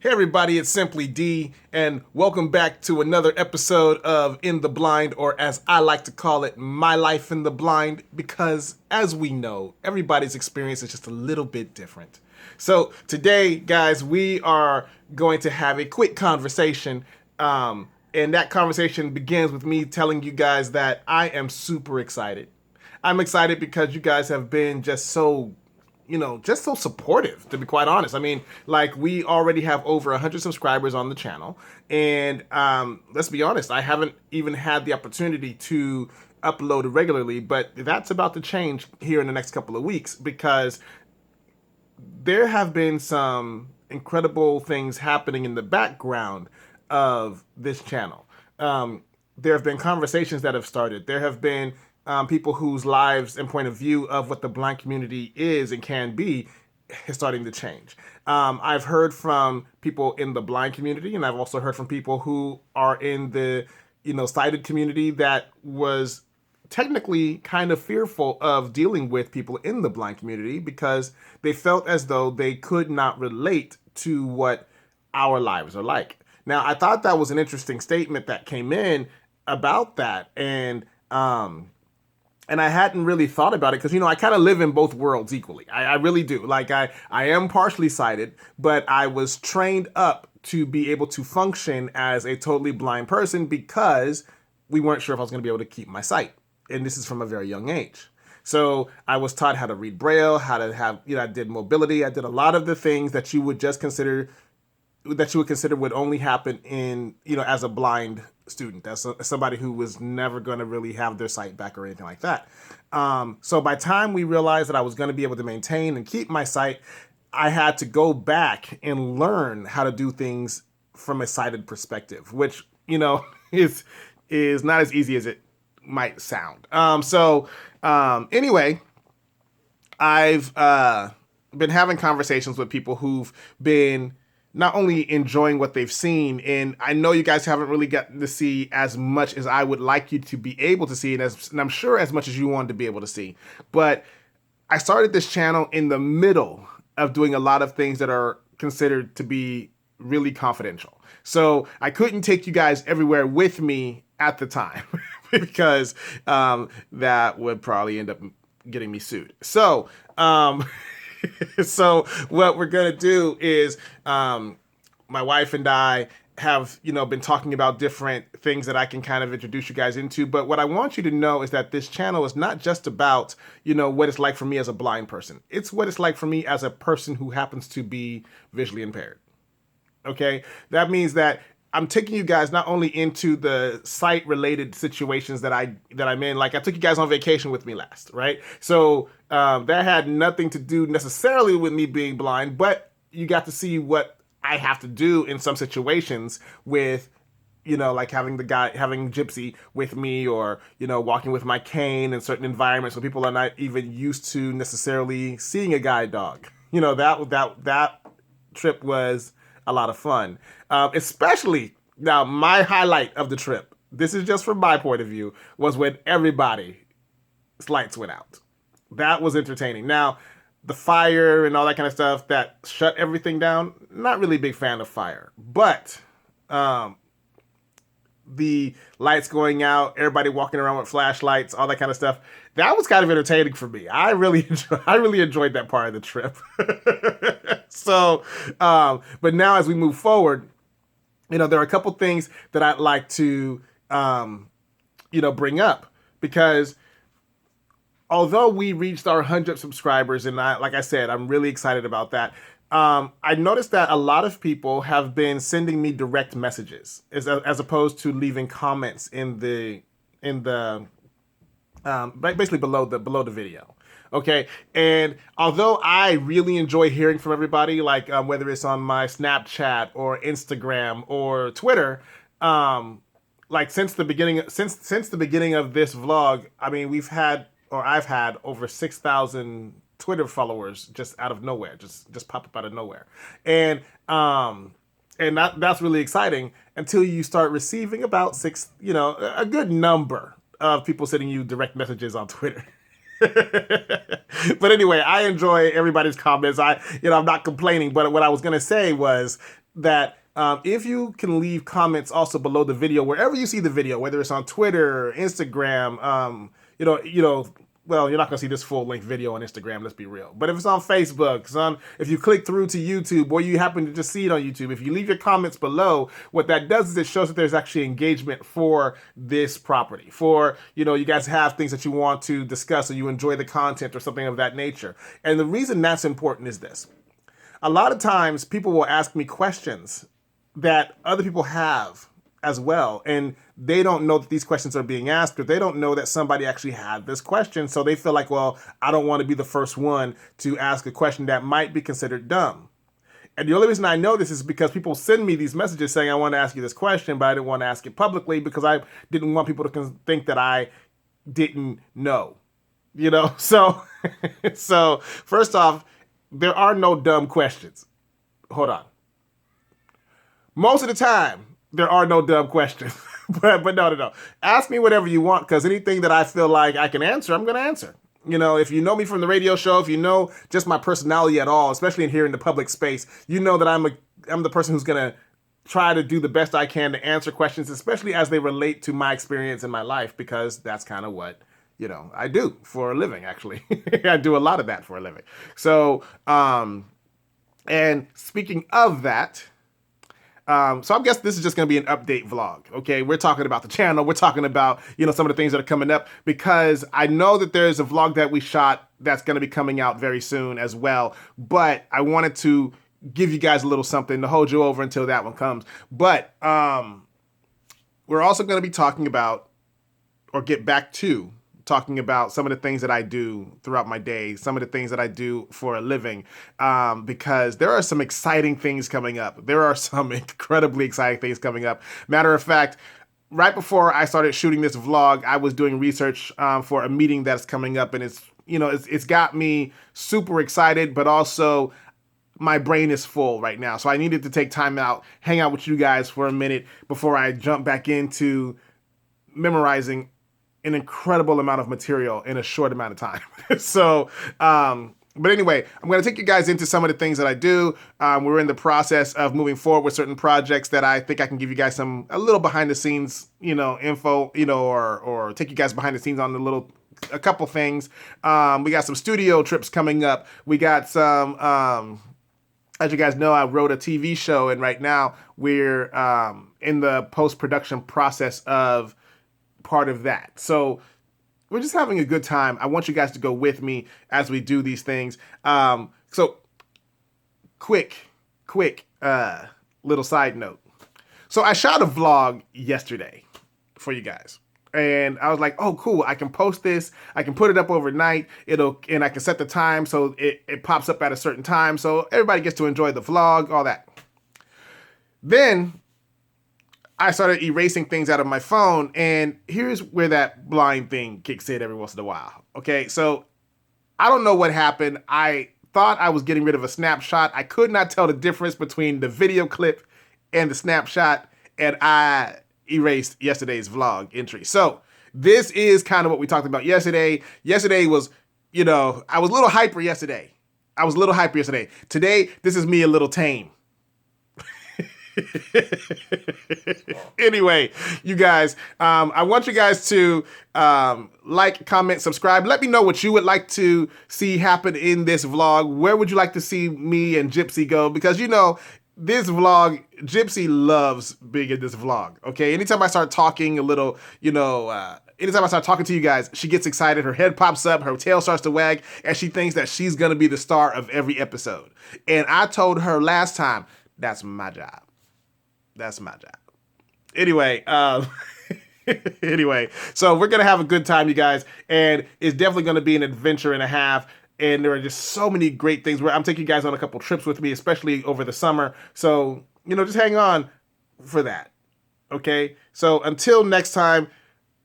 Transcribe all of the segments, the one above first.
Hey everybody, it's Simply D, and welcome back to another episode of In the Blind, or as I like to call it, My Life in the Blind, because as we know, everybody's experience is just a little bit different. So today, guys, we are going to have a quick conversation, and that conversation begins with me telling you guys that I am super excited. I'm excited because you guys have been just so just so supportive, to be quite honest. I mean, like, we already have over 100 subscribers on the channel. And let's be honest, I haven't even had the opportunity to upload regularly, but that's about to change here in the next couple of weeks because there have been some incredible things happening in the background of this channel. There have been conversations that have started. There have been people whose lives and point of view of what the blind community is and can be is starting to change. I've heard from people in the blind community, and I've also heard from people who are in the sighted community that was technically kind of fearful of dealing with people in the blind community because they felt as though they could not relate to what our lives are like. Now, I thought that was an interesting statement that came in about that, and I hadn't really thought about it because, I kind of live in both worlds equally. I really do. Like, I am partially sighted, but I was trained up to be able to function as a totally blind person because we weren't sure if I was going to be able to keep my sight. And this is from a very young age. So I was taught how to read Braille, how to have, I did mobility. I did a lot of the things that you would consider would only happen in, as a blind student, as somebody who was never going to really have their sight back or anything like that. So by the time we realized that I was going to be able to maintain and keep my sight, I had to go back and learn how to do things from a sighted perspective, which, is not as easy as it might sound. Anyway, I've been having conversations with people who've been not only enjoying what they've seen, and I know you guys haven't really gotten to see as much as I would like you to be able to see, and I'm sure as much as you wanted to be able to see, but I started this channel in the middle of doing a lot of things that are considered to be really confidential. So I couldn't take you guys everywhere with me at the time because that would probably end up getting me sued. So what we're gonna do is my wife and I have been talking about different things that I can kind of introduce you guys into. But what I want you to know is that this channel is not just about what it's like for me as a blind person. It's what it's like for me as a person who happens to be visually impaired. Okay, that means that I'm taking you guys not only into the sight related situations that I'm in. Like, I took you guys on vacation with me last, right? So that had nothing to do necessarily with me being blind, but you got to see what I have to do in some situations with, like having Gypsy with me, or, walking with my cane in certain environments where people are not even used to necessarily seeing a guide dog. That trip was a lot of fun. Especially now, my highlight of the trip, this is just from my point of view, was when everybody's lights went out. That was entertaining. Now, the fire and all that kind of stuff that shut everything down, not really a big fan of fire. But the lights going out, everybody walking around with flashlights, all that kind of stuff, that was kind of entertaining for me. I really enjoyed that part of the trip. So, but now as we move forward, there are a couple things that I'd like to, bring up, because although we reached our 100 subscribers, and like I said, I'm really excited about that. I noticed that a lot of people have been sending me direct messages as opposed to leaving comments in the basically below the video. Okay, and although I really enjoy hearing from everybody, like whether it's on my Snapchat or Instagram or Twitter, like since the beginning of this vlog, I mean, I've had over 6,000 Twitter followers just out of nowhere, just pop up out of nowhere, and that's really exciting until you start receiving about a good number of people sending you direct messages on Twitter. But anyway, I enjoy everybody's comments. I'm not complaining, but what I was gonna say was, that if you can leave comments also below the video, wherever you see the video, whether it's on Twitter, Instagram, well, you're not gonna see this full length video on Instagram, let's be real. But if it's on Facebook, if you click through to YouTube, or you happen to just see it on YouTube, if you leave your comments below, what that does is it shows that there's actually engagement for this property. For, you guys have things that you want to discuss, or you enjoy the content or something of that nature. And the reason that's important is this. A lot of times people will ask me questions that other people have as well, and they don't know that these questions are being asked, or they don't know that somebody actually had this question, so they feel like, well, I don't want to be the first one to ask a question that might be considered dumb. And the only reason I know this is because people send me these messages saying, I want to ask you this question, but I didn't want to ask it publicly because I didn't want people to think that I didn't know. So so first off, there are no dumb questions. Hold on. Most of the time, there are no dumb questions. but no. Ask me whatever you want, because anything that I feel like I can answer, I'm going to answer. If you know me from the radio show, if you know just my personality at all, especially in here in the public space, you know that I'm the person who's going to try to do the best I can to answer questions, especially as they relate to my experience in my life, because that's kind of what I do for a living, actually. I do a lot of that for a living. So, and speaking of that, so I guess this is just going to be an update vlog. Okay, we're talking about the channel. We're talking about, some of the things that are coming up, because I know that there's a vlog that we shot that's going to be coming out very soon as well. But I wanted to give you guys a little something to hold you over until that one comes. But we're also going to be talking about, or get back to talking about, some of the things that I do throughout my day, some of the things that I do for a living, because there are some exciting things coming up. There are some incredibly exciting things coming up. Matter of fact, right before I started shooting this vlog, I was doing research for a meeting that's coming up, and it's got me super excited, but also my brain is full right now. So I needed to take time out, hang out with you guys for a minute before I jump back into memorizing an incredible amount of material in a short amount of time. So, but anyway, I'm going to take you guys into some of the things that I do. We're in the process of moving forward with certain projects that I think I can give you guys a little behind the scenes, info, or take you guys behind the scenes on a couple things. We got some studio trips coming up. We got some, as you guys know, I wrote a TV show, and right now we're in the post-production process of part of that. So we're just having a good time. I want you guys to go with me as we do these things. So quick little side note. So I shot a vlog yesterday for you guys, and I was like, oh, cool. I can post this. I can put it up overnight. And I can set the time so it pops up at a certain time, so everybody gets to enjoy the vlog, all that. Then I started erasing things out of my phone, and here's where that blind thing kicks in every once in a while. Okay, so I don't know what happened. I thought I was getting rid of a snapshot. I could not tell the difference between the video clip and the snapshot, and I erased yesterday's vlog entry. So this is kind of what we talked about yesterday. Yesterday was, I was a little hyper yesterday. Today, this is me a little tame. Anyway, you guys, I want you guys to like, comment, subscribe. Let me know what you would like to see happen in this vlog. Where would you like to see me and Gypsy go? Because this vlog, Gypsy loves being in this vlog. Okay, anytime I start talking a little, anytime I start talking to you guys, she gets excited. Her head pops up, her tail starts to wag, and she thinks that she's gonna be the star of every episode. And I told her last time, that's my job. That's my job. Anyway, so we're going to have a good time, you guys, and it's definitely going to be an adventure and a half, and there are just so many great things. I'm taking you guys on a couple trips with me, especially over the summer, so, just hang on for that, okay? So until next time,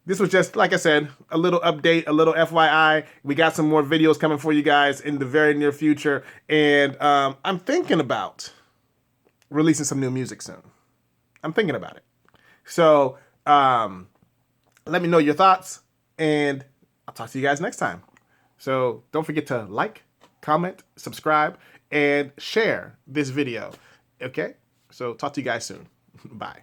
this was just, like I said, a little update, a little FYI. We got some more videos coming for you guys in the very near future, and I'm thinking about releasing some new music soon. I'm thinking about it. So let me know your thoughts, and I'll talk to you guys next time. So don't forget to like, comment, subscribe, and share this video. Okay? So talk to you guys soon. Bye.